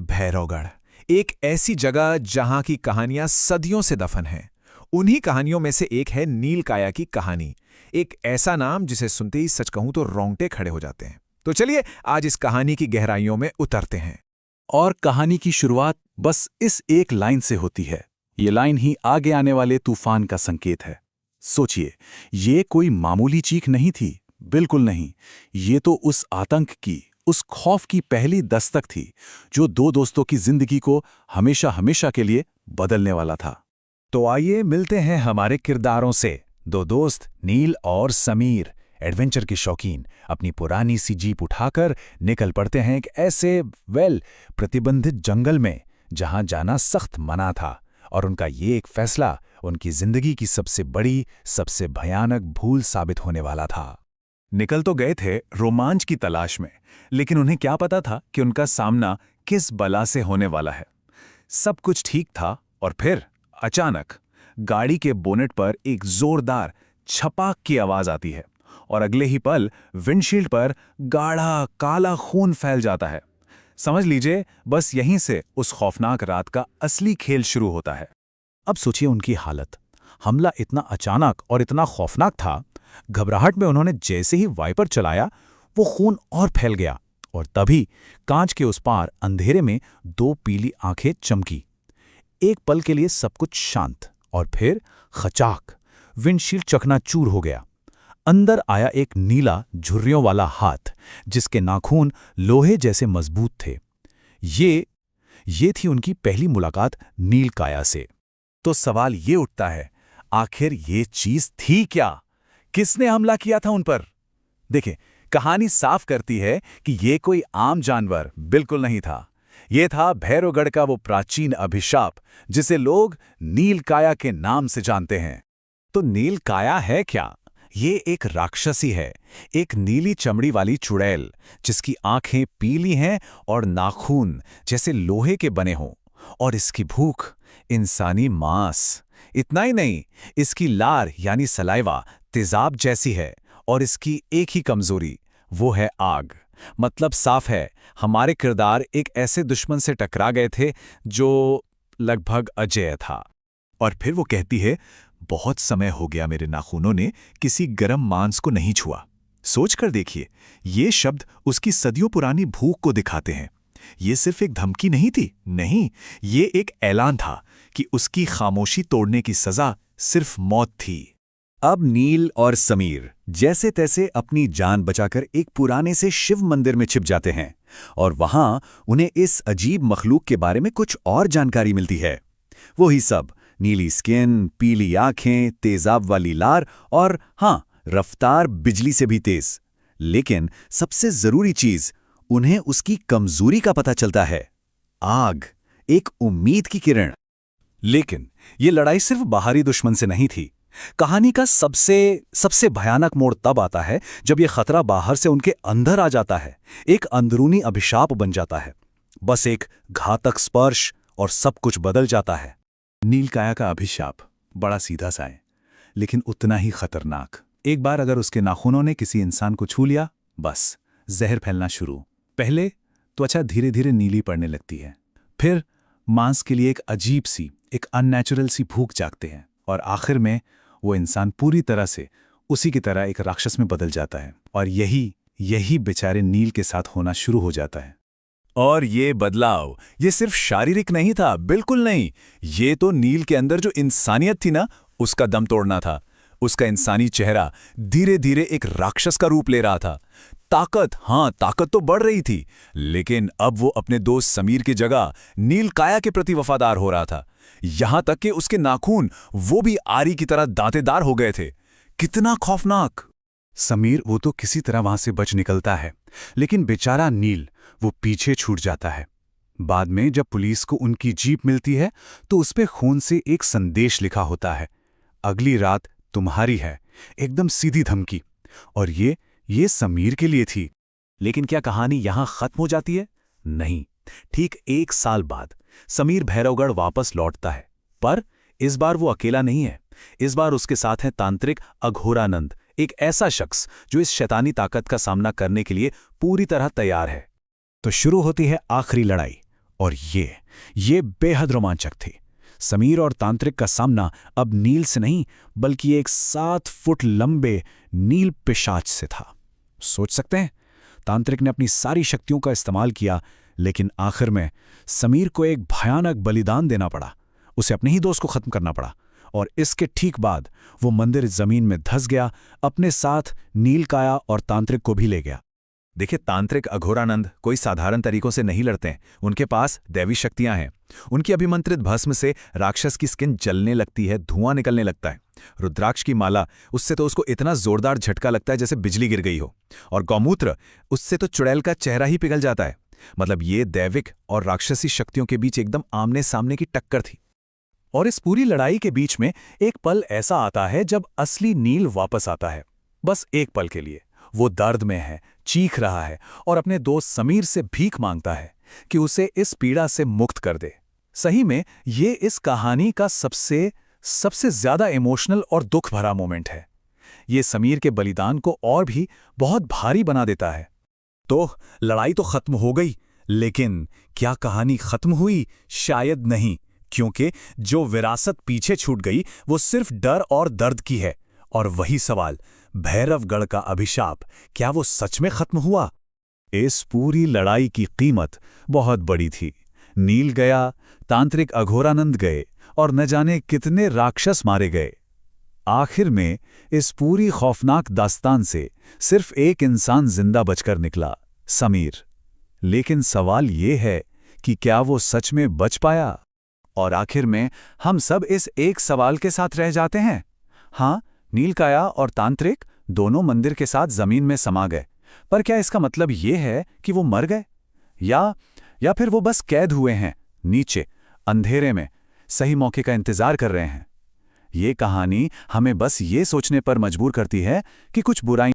भैरवगढ़, एक ऐसी जगह जहां की कहानियां सदियों से दफन हैं। उन्हीं कहानियों में से एक है नीलकाया की कहानी। एक ऐसा नाम जिसे सुनते ही सच कहूं तो रोंगटे खड़े हो जाते हैं। तो चलिए आज इस कहानी की गहराइयों में उतरते हैं। और कहानी की शुरुआत बस इस एक लाइन से होती है। ये लाइन ही आगे आने वाले तूफान का संकेत है। सोचिए, ये कोई मामूली चीख नहीं थी, बिल्कुल नहीं। ये तो उस आतंक की, उस खौफ की पहली दस्तक थी, जो दो दोस्तों की जिंदगी को हमेशा हमेशा के लिए बदलने वाला था। तो आइए मिलते हैं हमारे किरदारों से। दो दोस्त नील और समीर, एडवेंचर के शौकीन, अपनी पुरानी सी जीप उठाकर निकल पड़ते हैं एक ऐसे प्रतिबंधित जंगल में जहां जाना सख्त मना था। और उनका ये एक फैसला उनकी जिंदगी की सबसे बड़ी, सबसे भयानक भूल साबित होने वाला था। निकल तो गए थे रोमांच की तलाश में, लेकिन उन्हें क्या पता था कि उनका सामना किस बला से होने वाला है। सब कुछ ठीक था और फिर अचानक गाड़ी के बोनेट पर एक जोरदार छपाक की आवाज आती है और अगले ही पल विंडशील्ड पर गाढ़ा काला खून फैल जाता है। समझ लीजिए, बस यहीं से उस खौफनाक रात का असली खेल शुरू होता है। अब सोचिए उनकी हालत। हमला इतना अचानक और इतना खौफनाक था, घबराहट में उन्होंने जैसे ही वाइपर चलाया, वो खून और फैल गया। और तभी कांच के उस पार अंधेरे में दो पीली आंखें चमकी। एक पल के लिए सब कुछ शांत, और फिर खचाक, विंडशील्ड चकनाचूर हो गया। अंदर आया एक नीला झुर्रियों वाला हाथ, जिसके नाखून लोहे जैसे मजबूत थे। ये थी उनकी पहली मुलाकात नीलकाया से। तो सवाल ये उठता है, आखिर ये चीज थी क्या? किसने हमला किया था उन पर? देखिए, कहानी साफ करती है कि ये कोई आम जानवर बिल्कुल नहीं था। ये था भैरवगढ़ का वो प्राचीन अभिशाप जिसे लोग नीलकाया के नाम से जानते हैं। तो नीलकाया है क्या? ये एक राक्षसी है, एक नीली चमड़ी वाली चुड़ैल, जिसकी आंखें पीली हैं और नाखून जैसे लोहे के बने हों। और इसकी भूख इंसानी मांस। इतना ही नहीं, इसकी लार यानी सलाइवा तेजाब जैसी है। और इसकी एक ही कमजोरी, वो है आग। मतलब साफ है, हमारे किरदार एक ऐसे दुश्मन से टकरा गए थे जो लगभग अजेय था। और फिर वो कहती है, बहुत समय हो गया मेरे नाखूनों ने किसी गर्म मांस को नहीं छुआ। सोच कर देखिए, ये शब्द उसकी सदियों पुरानी भूख को दिखाते हैं। ये सिर्फ एक धमकी नहीं थी, नहीं, ये एक ऐलान था कि उसकी खामोशी तोड़ने की सजा सिर्फ मौत थी। अब नील और समीर जैसे तैसे अपनी जान बचाकर एक पुराने से शिव मंदिर में छिप जाते हैं, और वहां उन्हें इस अजीब मखलूक के बारे में कुछ और जानकारी मिलती है। वही सब, नीली स्किन, पीली आंखें, तेजाब वाली लार, और हाँ, रफ्तार बिजली से भी तेज। लेकिन सबसे जरूरी चीज, उन्हें उसकी कमजोरी का पता चलता है, आग, एक उम्मीद की किरण। लेकिन ये लड़ाई सिर्फ बाहरी दुश्मन से नहीं थी। कहानी का सबसे भयानक मोड़ तब आता है जब यह खतरा बाहर से उनके अंदर आ जाता है, एक अंदरूनी अभिशाप बन जाता है। बस एक घातक स्पर्श और सब कुछ बदल जाता है। नीलकाया का अभिशाप बड़ा सीधा सा है, लेकिन उतना ही खतरनाक। एक बार अगर उसके नाखूनों ने किसी इंसान को छू लिया, बस जहर फैलना शुरू। पहले त्वचा धीरे धीरे नीली पड़ने लगती है, फिर मांस के लिए एक अजीब सी, एक अननेचुरल सी भूख जागते हैं, और आखिर में वो इंसान पूरी तरह से उसी की तरह एक राक्षस में बदल जाता है। और यही बेचारे नील के साथ होना शुरू हो जाता है। और ये बदलाव, ये सिर्फ शारीरिक नहीं था, बिल्कुल नहीं। ये तो नील के अंदर जो इंसानियत थी ना, उसका दम तोड़ना था। उसका इंसानी चेहरा धीरे धीरे एक राक्षस का रूप ले रहा था। ताकत तो बढ़ रही थी, लेकिन अब वो अपने दोस्त समीर की जगह नीलकाया के प्रति वफादार हो रहा था। यहां तक कि उसके नाखून वो भी आरी की तरह दांतेदार हो गए थे। कितना खौफनाक! समीर वो तो किसी तरह वहां से बच निकलता है, लेकिन बेचारा नील, वो पीछे छूट जाता है। बाद में जब पुलिस को उनकी जीप मिलती है, तो उस पे खून से एक संदेश लिखा होता है, अगली रात तुम्हारी है। एकदम सीधी धमकी। और ये समीर के लिए थी। लेकिन क्या कहानी यहां खत्म हो जाती है? नहीं। ठीक 1 साल बाद समीर भैरवगढ़ वापस लौटता है, पर इस बार वो अकेला नहीं है। इस बार उसके साथ है तांत्रिक अघोरानंद, एक ऐसा शख्स जो इस शैतानी ताकत का सामना करने के लिए पूरी तरह तैयार है। तो शुरू होती है आखिरी लड़ाई, और ये बेहद रोमांचक थी। समीर और तांत्रिक का सामना अब नील से नहीं बल्कि एक 7 फुट लंबे नील पिशाच से था। सोच सकते हैं, तांत्रिक ने अपनी सारी शक्तियों का इस्तेमाल किया, लेकिन आखिर में समीर को एक भयानक बलिदान देना पड़ा। उसे अपने ही दोस्त को खत्म करना पड़ा, और इसके ठीक बाद वो मंदिर जमीन में धंस गया, अपने साथ नीलकाया और तांत्रिक को भी ले गया। देखिए, तांत्रिक अघोरानंद कोई साधारण तरीकों से नहीं लड़ते हैं। उनके पास दैवी शक्तियां हैं। उनकी अभिमंत्रित भस्म से राक्षस की स्किन जलने लगती है, धुआं निकलने लगता है। रुद्राक्ष की माला, उससे तो उसको इतना जोरदार झटका लगता है जैसे बिजली गिर गई हो। और गौमूत्र, उससे तो चुड़ैल का चेहरा ही पिघल जाता है। मतलब ये दैविक और राक्षसी शक्तियों के बीच एकदम आमने सामने की टक्कर थी। और इस पूरी लड़ाई के बीच में एक पल ऐसा आता है जब असली नील वापस आता है। बस एक पल के लिए वो दर्द में है, चीख रहा है और अपने दोस्त समीर से भीख मांगता है कि उसे इस पीड़ा से मुक्त कर दे। सही में ये इस कहानी का सबसे ज्यादा इमोशनल और दुख भरा मोमेंट है। ये समीर के बलिदान को और भी बहुत भारी बना देता है। तो लड़ाई तो खत्म हो गई, लेकिन क्या कहानी खत्म हुई? शायद नहीं, क्योंकि जो विरासत पीछे छूट गई वो सिर्फ डर और दर्द की है। और वही सवाल, भैरवगढ़ का अभिशाप, क्या वो सच में खत्म हुआ? इस पूरी लड़ाई की कीमत बहुत बड़ी थी। नील गया, तांत्रिक अघोरानंद गए और न जाने कितने राक्षस मारे गए। आखिर में इस पूरी खौफनाक दास्तान से सिर्फ एक इंसान जिंदा बचकर निकला, समीर। लेकिन सवाल ये है कि क्या वो सच में बच पाया? और आखिर में हम सब इस एक सवाल के साथ रह जाते हैं। हाँ, नीलकाया और तांत्रिक दोनों मंदिर के साथ जमीन में समा गए, पर क्या इसका मतलब ये है कि वो मर गए? या फिर वो बस कैद हुए हैं नीचे अंधेरे में, सही मौके का इंतजार कर रहे हैं? ये कहानी हमें बस ये सोचने पर मजबूर करती है कि कुछ बुराई